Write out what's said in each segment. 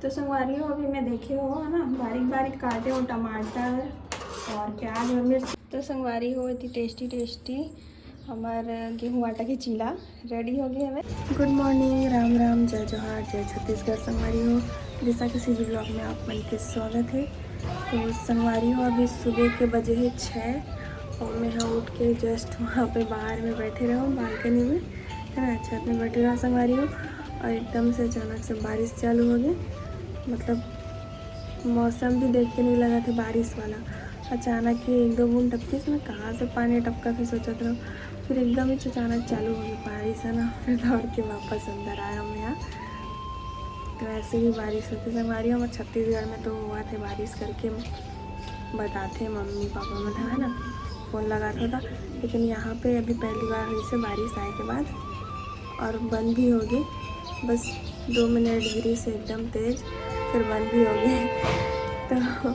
तो संगवारी हो अभी मैं देखे हो है ना, बारीक बारीक काटे हो टमाटर और प्याज और मिर्च। तो संगवारी हो इतनी टेस्टी टेस्टी हमारे गेहूँ आटा की चीला रेडी हो गई हमें। गुड मॉर्निंग, राम राम, जय जोहार, जय छत्तीसगढ़। संगवारी हो जैसा किसी भी ब्लॉग में आप मन के स्वागत है। तो संगवारी हो अभी सुबह के बजे है 6 और मैं यहाँ उठ के जस्ट वहाँ पे बाहर में बैठे रहा हूँ बालकनी में है ना, छत में बैठे रहा संगवारी हो। और एकदम से अचानक से बारिश चालू हो गई, मतलब मौसम भी देख के नहीं लगा था बारिश वाला। अचानक ही एक दो बूंद टपकी, इसमें कहाँ से पानी टपका फिर सोचा था, फिर एकदम ही अचानक चालू हो गई बारिश है ना। फिर दौड़ के वापस अंदर आया हम यहाँ। तो ऐसे ही बारिश होती संगवारी हो। छत्तीसगढ़ में तो हुआ थे बारिश करके बताते मम्मी पापा में है ना, फ़ोन लगाता था। लेकिन यहाँ पे अभी पहली बार हुई से बारिश आए के बाद, और बंद भी हो गई। बस 2 मिनट गिरी से एकदम तेज़, फिर बंद भी हो गई। तो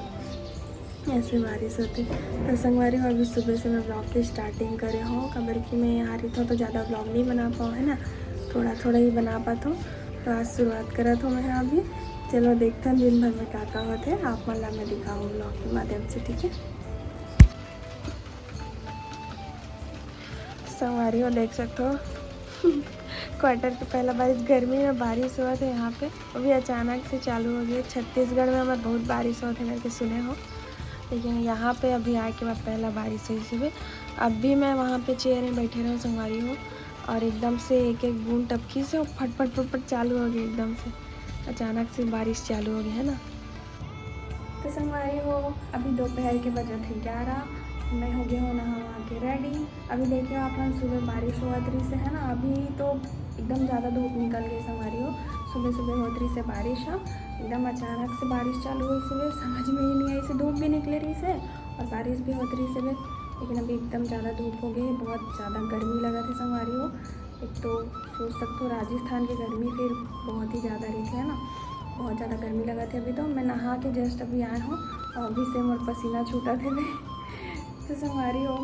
ऐसे बारिश होती। तो संगवारी हो अभी सुबह से मैं ब्लॉग की स्टार्टिंग करे हूँ। खबर कि मैं यहाँ रही था तो ज़्यादा ब्लॉग नहीं बना पाऊँ है ना, थोड़ा थोड़ा ही बना पाता हूँ। तो आज शुरुआत करा था मैं यहाँ भी। चलो देखते हैं दिन भर में क्या होते हैं, आप मतलब मैं दिखाऊँ ब्लॉग के माध्यम से, ठीक है। संगवारी हो देख सकते हो क्वार्टर की पहला बारिश, गर्मी में बारिश हुआ था यहाँ पे, वो भी अचानक से चालू हो गई। छत्तीसगढ़ में हमारे बहुत बारिश होते करके सुने हो, लेकिन यहाँ पे अभी आए के बाद पहला बारिश हुई सुबह। अब भी मैं वहाँ पे चेयर में बैठे रहा संगवारी हो, और एकदम से एक एक बूंद टपकी से फटफट फटफट चालू हो गई। एकदम से अचानक से बारिश चालू हो गई है ना। तो संगवारी हो अभी दोपहर के बजे थे 11, मैं हो गया हूँ नहा वहा के रेडी। अभी देखिए आप लोग सुबह बारिश हुआ तरी से है ना, अभी तो एकदम ज़्यादा धूप निकल गई संगवारी हो। सुबह सुबह होतरी से बारिश है, एकदम अचानक से बारिश चालू हुई सुबह, समझ में ही नहीं आई से धूप भी निकले रही से और बारिश भी होती रही से। लेकिन अभी एकदम ज़्यादा धूप हो गई, बहुत ज़्यादा गर्मी लगा थी संगवारी हो। एक तो सोच सकते हो राजस्थान की गर्मी फिर बहुत ही ज़्यादा रही थी है ना, बहुत ज़्यादा गर्मी लगा थी। अभी तो मैं नहा के जस्ट अभी आया हूँ और अभी से मोर पसीना छूटा थे मैं। तो संगवारी हो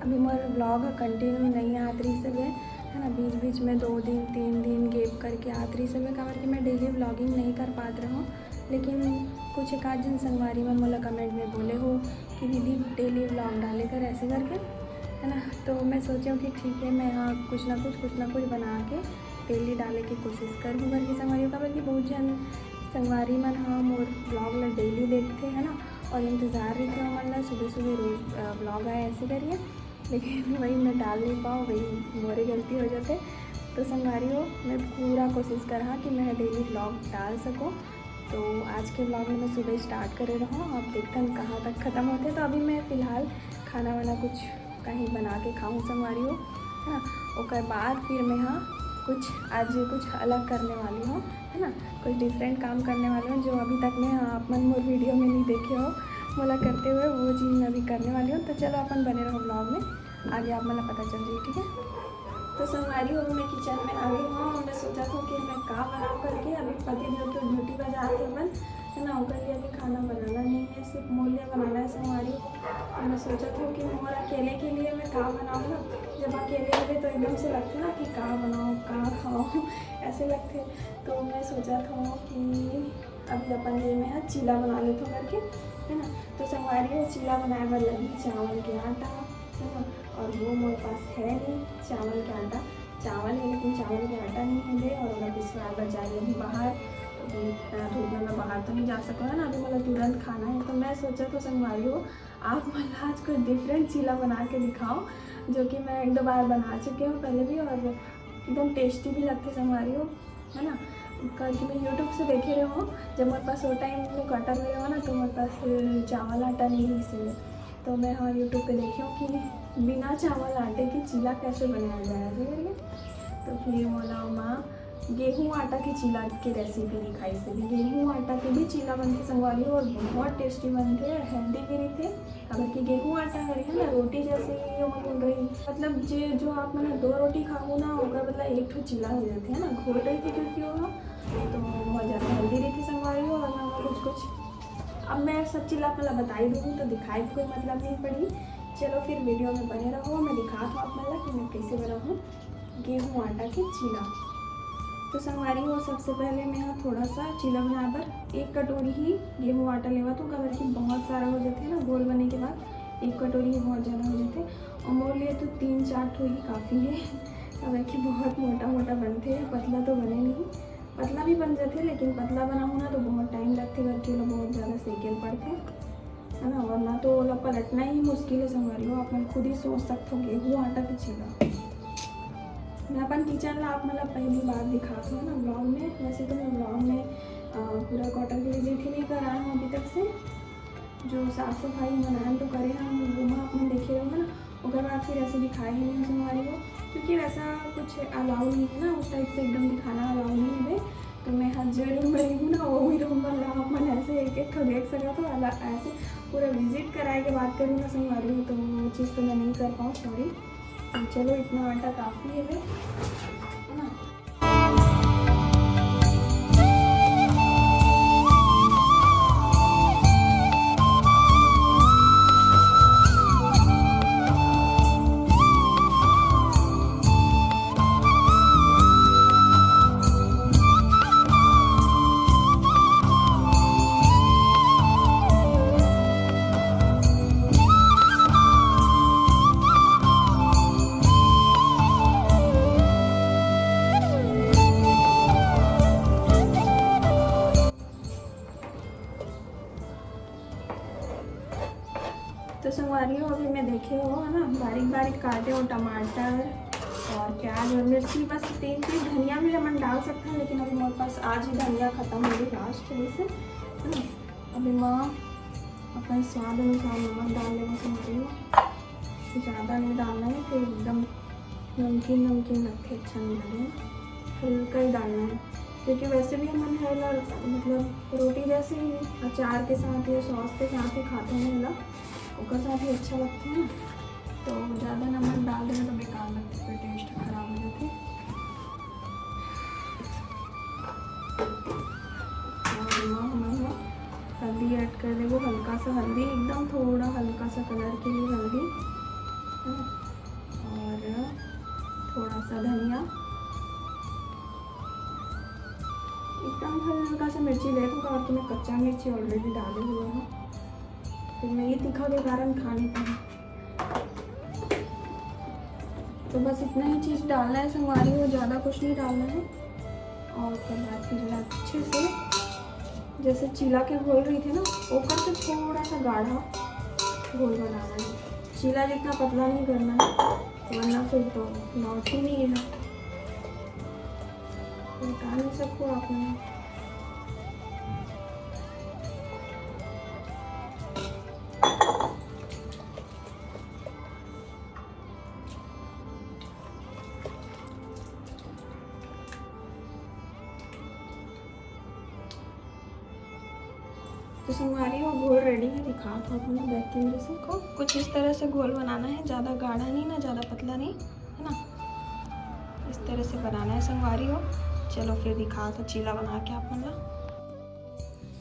अभी मोर ब्लॉग कंटिन्यू नहीं आत रही से है ना, बीच बीच में 2 दिन 3 दिन गैप करके आत रही से कारण कि मैं डेली ब्लॉगिंग नहीं कर पात रहा हूँ। लेकिन कुछ एक आध जन संगवारी में मतलब कमेंट में बोले हो कि दीदी डेली ब्लॉग डाले कर ऐसे करके है ना। तो मैं सोचा कि ठीक है, मैं हाँ कुछ ना कुछ बना के डेली डाले की कोशिश करूँ करके संगवारी का। बल्कि बहुत जन संगवारी मन हाँ मोर ब्लॉग ला डेली देखते है ना, और इंतज़ार रही थे मतलब सुबह सुबह रोज़ ब्लॉग आए ऐसे करिए। लेकिन वही मैं डाल नहीं पाऊँ, वही मोरे गलती हो जाते। तो संगवारी हो मैं पूरा कोशिश करा कि मैं डेली ब्लॉग डाल सकूँ। तो आज के ब्लॉग में मैं सुबह स्टार्ट करे रहूँ, अब देखते हैं कहाँ तक ख़त्म होते। तो अभी मैं फ़िलहाल खाना वाना कुछ कहीं बना के खाऊँ संगवारी हो है ना। उसके बाद फिर मैं हाँ कुछ अलग करने वाली हूँ है ना, कुछ डिफरेंट काम करने वाली हूँ जो अभी तक मैं आप मन मोर वीडियो में नहीं देखे हो मोला करते हुए, वो चीज़ मैं अभी करने वाली हूँ। तो चलो अपन बने रहो ब्लॉग में, आगे आप मतलब पता चल जाए, ठीक है। तो संगवारी हो मैं किचन में आ गई हूँ और मैं सोचा था कि मैं का बनाऊँ करके। अभी पति देव तो ड्यूटी पर जाते अपन है ना, उनके लिए अभी खाना बनाना नहीं है, सिर्फ मोर लिए बनाना है संगवारी हो। तो मैं सोचा था कि मोर अकेले के लिए मैं का बनाऊँ ना, जब अकेले होते तो एकदम से लगते ना कि का बनाऊँ का खाऊँ ऐसे लगते। तो मैं सोचा था कि अभी अपन ये में चीला बना लेते हो करके है ना। तो संगवारी हो चीला बनाए बर लगी चावल के आटा है ना, और वो मेरे पास है नहीं चावल के आटा। चावल है लेकिन चावल के आटा नहीं है दे, और मैं पिसवाए बर जा रही हूँ बाहर। धूप में मैं बाहर तो नहीं जा सकूँ है ना, अभी मतलब तुरंत खाना है। तो मैं सोचा तो संगवारी हो आप मतलब आज कुछ डिफरेंट चीला बना के दिखाओ, जो कि मैं 1-2 बार बना चुकी हूँ पहले भी, और एकदम टेस्टी भी लगते संगवारी हो है ना। करके मैं यूट्यूब से देखे रहे हो, जब मेरे पास वो टाइम में क्वार्टर में रहो ना तो मेरे पास चावल आटा नहीं है, इसलिए तो मैं हाँ यूट्यूब पे देखी हूँ कि बिना चावल आटे की चीला कैसे बनाया जाए ऐसे करके। तो फिर बोला माँ गेहूँ आटा की चीला की रेसिपी दिखाई से भी, गेहूँ आटा की भी चीला बनती संगवारी हो और बहुत टेस्टी बनते हैं, हेल्दी भी रहते। हालांकि गेहूँ आटा है ना रोटी जैसे ही बोल रही, मतलब जो आप मैंने 2 रोटी खाओ ना होगा मतलब 1 ठो चीला हो जाते है ना, घोल रही थी क्योंकि वो तो बहुत ज़्यादा हेल्दी रहती संगवारी हो। और मैं कुछ अब मैं सब चीज़ मतलब बता ही दूँगी तो दिखाई कोई मतलब नहीं पड़ी। चलो फिर वीडियो में बने रहो, मैं दिखा दूँ आप मतलब कि मैं कैसे बनाऊँ गेहूँ आटा की चीला। तो संगवारी हो सबसे पहले मैं यहाँ थोड़ा सा चीला बनाए बर 1 कटोरी ही गेहूँ आटा लेवा तो काबर कि बहुत सारा हो जाते है ना घोल बने के बाद 1 कटोरी ही बहुत ज़्यादा हो जाते और मोर लिए तो 3-4 ठो ही काफ़ी है काबर कि बहुत मोटा मोटा बनते हैं, पतला तो बने नहीं। पतला भी बन जाते लेकिन पतला बनाऊँ ना तो बहुत टाइम लगते करके लोग बहुत ज़्यादा सेकेल पड़ते है ना, वरना तो ओला पलटना ही मुश्किल है संगवारी हो। आप मन खुद ही सोच सकते हो गेहूँ आटा के चीला। मैं अपन किचन ला आप मतलब पहली बार दिखाता हूँ ना ब्लॉग में। वैसे तो मैं ब्लॉग में पूरा क्वार्टर की विजिट ही नहीं कराया हूँ अभी तक से। जो साफ़ सफाई बनाए तो करे हम वो में आपने देखे रहो ना, उसके बाद फिर ऐसे दिखाए ही नहीं संगवारी को, क्योंकि वैसा कुछ अलाउ नहीं है ना, उस टाइप से एकदम दिखाना अलाउ नहीं है। तो मैं हर जो रूम में हूँ ना वो भी रूम वाला आप मन ऐसे एक ठो देख सका तो अलग ऐसे पूरा विजिट कराए के बात करूँ ना संगवारी हो, तो वो चीज़ तो मैं नहीं कर पाऊँ, सॉरी। चलो इतना आटा काफ़ी है ना। तो संगवारी हो अभी मैं देखे हो है ना, बारीक बारीक काटे हो टमाटर और प्याज और मिर्ची, बस 3 पीस धनिया भी हम डाल सकते हैं, लेकिन अभी मेरे पास आज ही धनिया ख़त्म हो गई लास्ट वजह से है ना। अभी माँ अपने स्वाद अनुसार नमक डाल लेना संगवारी हो, ज़्यादा नहीं डालना है फिर एकदम नमकीन नमकीन लगते अच्छा नहीं लगेगा, हल्का ही डालना है। क्योंकि वैसे भी हम है मतलब रोटी जैसे ही अचार के साथ या सॉस के साथ ही खाते हैं ना, उसका साथ ही अच्छा लगता है ना। तो ज़्यादा नमक डाल देना तो बेकार लगता है, टेस्ट खराब हो जाती है। और हल्दी ऐड कर दे, वो हल्का सा हल्दी, एकदम थोड़ा हल्का सा कलर के लिए हल्दी और थोड़ा सा धनिया, एकदम हल्का सा मिर्ची ले दूँगा और मैं कच्चा मिर्ची ऑलरेडी डाले हुए हैं, फिर मैं ये तीखा के कारण खा नहीं पाऊँ। तो बस इतना ही चीज़ डालना है संगवारी हो, ज़्यादा कुछ नहीं डालना है। और उसके बाद फिर अच्छे से जैसे चीला के घोल रही थी ना, ऊपर से थोड़ा सा गाढ़ा घोल बनाना है। चीला जितना पतला नहीं करना है, वरना फिर तो लौट ही नहीं है, उठा नहीं सको आपने। तो संगवारी हो घोल रेडी है, दिखा तो अपने बैक कैमरे से को कुछ इस तरह से घोल बनाना है, ज़्यादा गाढ़ा नहीं ना ज़्यादा पतला नहीं है ना, इस तरह से बनाना है संगवारी हो। चलो फिर दिखा तो चीला बना के आप मतलब।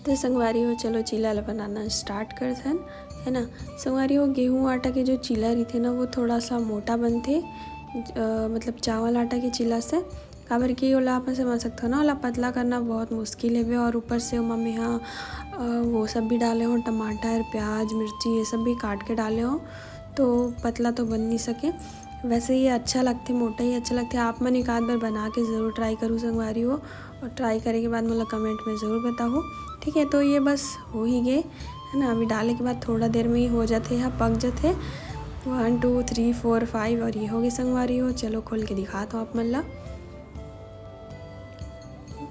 तो संगवारी हो चलो चीला बनाना स्टार्ट करते हैं है ना। संगवारी हो गेहूँ आटा के जो चीला रही थे ना वो थोड़ा सा मोटा बनते, मतलब चावल आटा के चीला से काबर की ओला आप समझ सकते हो ना, ओला पतला करना बहुत मुश्किल है। और ऊपर से मम्मी यहाँ वो सब भी डाले हों, टमाटर प्याज मिर्ची ये सब भी काट के डाले हों, तो पतला तो बन नहीं सके। वैसे ये अच्छा लगते, मोटा ही अच्छा लगते। आप मन एक आध बार बना के ज़रूर ट्राई करूँ संगवारी हो, और ट्राई करने के बाद मतलब कमेंट में ज़रूर बताओ, ठीक है। तो ये बस हो ही गए है ना, अभी डालने के बाद थोड़ा देर में ही हो जाते हैं, पक जाते 1 2 3 4 5 और ये हो गए संगवारी हो। चलो खोल के दिखा दो आप मतलब।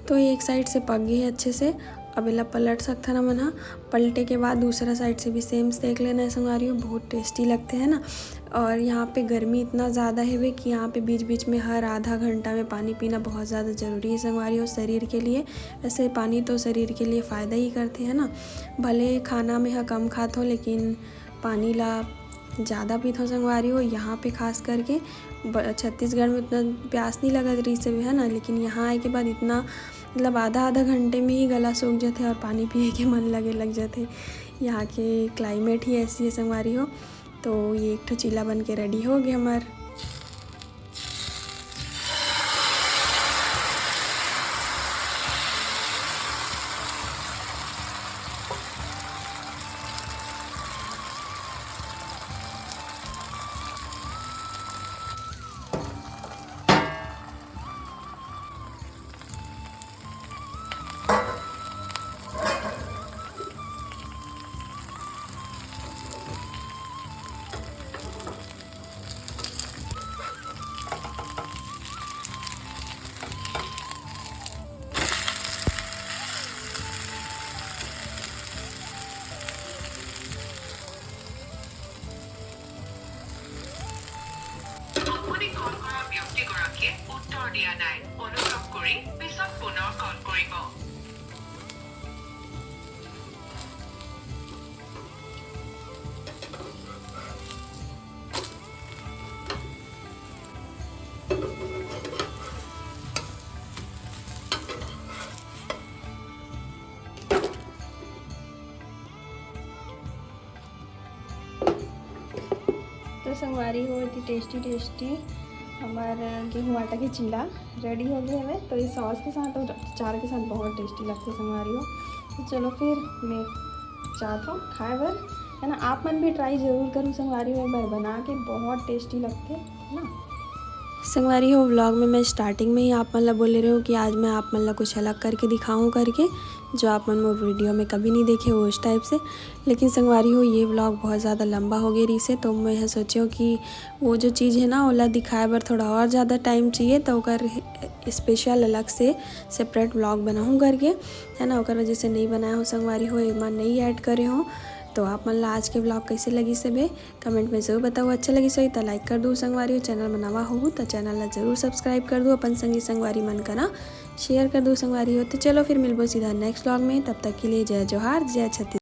तो ये एक साइड से पक गई है अच्छे से, अब इला पलट सकता ना मना, पलटे के बाद दूसरा साइड से भी सेम सेक लेना है संगवारी हो, बहुत टेस्टी लगते हैं ना। और यहाँ पे गर्मी इतना ज़्यादा है वे कि यहाँ पे बीच बीच में हर आधा घंटा में पानी पीना बहुत ज़्यादा ज़रूरी है संगवारी हो शरीर के लिए। वैसे पानी तो शरीर के लिए फ़ायदा ही करते हैं ना, भले खाना में कम खाते हो लेकिन पानी ला ज़्यादा पीते हो संगवारी हो। यहाँ पे खास करके छत्तीसगढ़ में उतना प्यास नहीं लगा रही से भी है ना, लेकिन यहाँ आए के बाद इतना मतलब आधा घंटे में ही गला सूख जाते और पानी पिए के मन लग जाते। यहाँ के क्लाइमेट ही ऐसी है संगवारी हो। तो ये एक ठो चीला बन के रेडी हो गया हमार। উত্তৰ দিয়া নাই অনুগ্ৰহ কৰি পিছত পুনৰ কল কৰিব तो संगवारी हो इतनी टेस्टी हमारा गेहूँ आटा की चिल्ला रेडी हो गई हमें। तो ये सॉस के साथ और अचार के साथ बहुत टेस्टी लगती है संगवारी हो। तो चलो फिर मैं चाहता हूँ खाए बार है ना, आप मन भी ट्राई ज़रूर करूँ संगवारी हो, एक बार बना के बहुत टेस्टी लगते है ना। संगवारी हो व्लॉग में मैं स्टार्टिंग में ही आप मतलब बोले रहे हो कि आज मैं आप मतलब कुछ अलग करके दिखाऊं करके, जो आप मन वो वीडियो में कभी नहीं देखे हो उस टाइप से। लेकिन संगवारी हो ये व्लॉग बहुत ज़्यादा लंबा हो गया रही से, तो मैं यह सोची हूँ कि वो जो चीज़ है ना ओला दिखाए बर थोड़ा और ज़्यादा टाइम चाहिए, तो ओकर स्पेशल अलग से सेपरेट व्लॉग बनाऊँ करके है ना। ओकर वजह से नहीं बनाया हो संगवारी हो, एक बार नहीं ऐड करे हो। तो आप मन ला आज के ब्लॉग कैसे लगी से बे कमेंट में ज़रूर बताओ। अच्छा लगी सही तो लाइक कर दो संगवारी हो, चैनल बनावा हो तो चैनल ला ज़रूर सब्सक्राइब कर दो, अपन संगी संगवारी मन का ना शेयर कर दो संगवारी हो। तो चलो फिर मिलबो सीधा नेक्स्ट ब्लॉग में, तब तक के लिए जय जोहार जय छत्तीसगढ़।